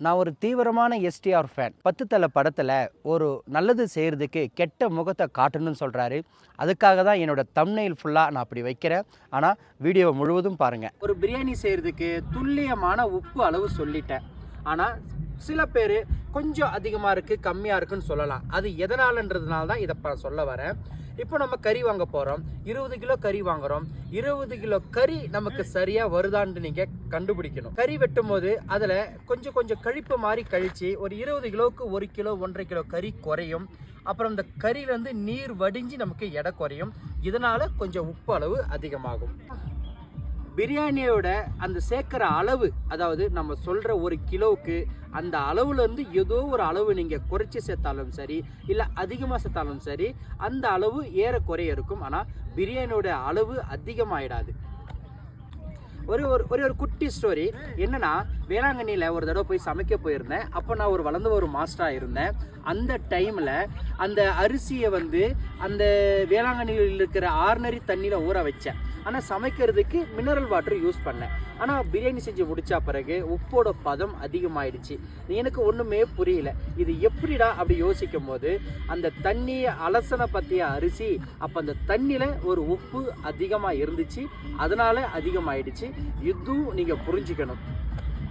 நான் ஒரு தீவிரமான எஸ்டிஆர் ஃபேன். 10 தல படத்தில் ஒரு நல்லது செய்கிறதுக்கு கெட்ட முகத்தை காட்டணும்னு சொல்கிறாரு. அதுக்காக தான் என்னோட தம்ப்நெயில் ஃபுல்லாக நான் அப்படி வைக்கிறேன். ஆனால் வீடியோவை முழுவதும் பாருங்கள். ஒரு பிரியாணி செய்கிறதுக்கு துல்லியமான உப்பு அளவு சொல்லிட்டேன். ஆனால் சில பேர் கொஞ்சம் அதிகமாக இருக்குது கம்மியாக இருக்குன்னு சொல்லலாம். அது எதனாலன்றதுனால தான் இதை சொல்ல வரேன். இப்போ நம்ம கறி வாங்க போகிறோம். 20 கிலோ கறி வாங்குகிறோம். 20 கிலோ கறி நமக்கு சரியாக வருதான்னு நீங்கள் கண்டுபிடிக்கணும். கறி வெட்டும் போது அதில் கொஞ்சம் கழிப்பு மாதிரி கழித்து ஒரு 20 கிலோவுக்கு 1 கிலோ 1.5 கிலோ கறி குறையும். அப்புறம் இந்த கறியிலேருந்து நீர் வடிஞ்சு நமக்கு எடை குறையும். இதனால் கொஞ்சம் உப்பு அளவு அதிகமாகும். பிரியாணியோட அந்த சேர்க்குற அளவு, அதாவது நம்ம சொல்கிற 1 கிலோவுக்கு அந்த அளவுலேருந்து ஏதோ ஒரு அளவு நீங்கள் குறைச்சி சேர்த்தாலும் சரி இல்லை அதிகமாக சேர்த்தாலும் சரி அந்த அளவு ஏறக்குறைய இருக்கும். ஆனால் பிரியாணியோட அளவு அதிகமாகிடாது. ஒரு குட்டி ஸ்டோரி என்னன்னா, வேளாங்கண்ணியில் ஒரு தடவை போய் சமைக்க போயிருந்தேன். அப்போ நான் வளர்ந்த ஒரு மாஸ்டராக இருந்தேன். அந்த டைமில் அந்த அரிசியை அந்த வேளாங்கண்ணியில் இருக்கிற ஆர்டினரி தண்ணியில் ஊற வச்சேன். ஆனால் சமைக்கிறதுக்கு மினரல் வாட்டர் யூஸ் பண்ணேன். ஆனால் பிரியாணி செஞ்சு முடித்தா பிறகு உப்போட பதம் அதிகமாகிடுச்சு. எனக்கு ஒன்றுமே புரியல, இது எப்படிடா அப்படி யோசிக்கும் போது அந்த தண்ணியை அலசனை பற்றிய அரிசி அப்போ அந்த தண்ணியில் ஒரு உப்பு அதிகமாக இருந்துச்சு. அதனால அதிகமாகிடுச்சு. இதுவும் நீங்கள் புரிஞ்சுக்கணும்.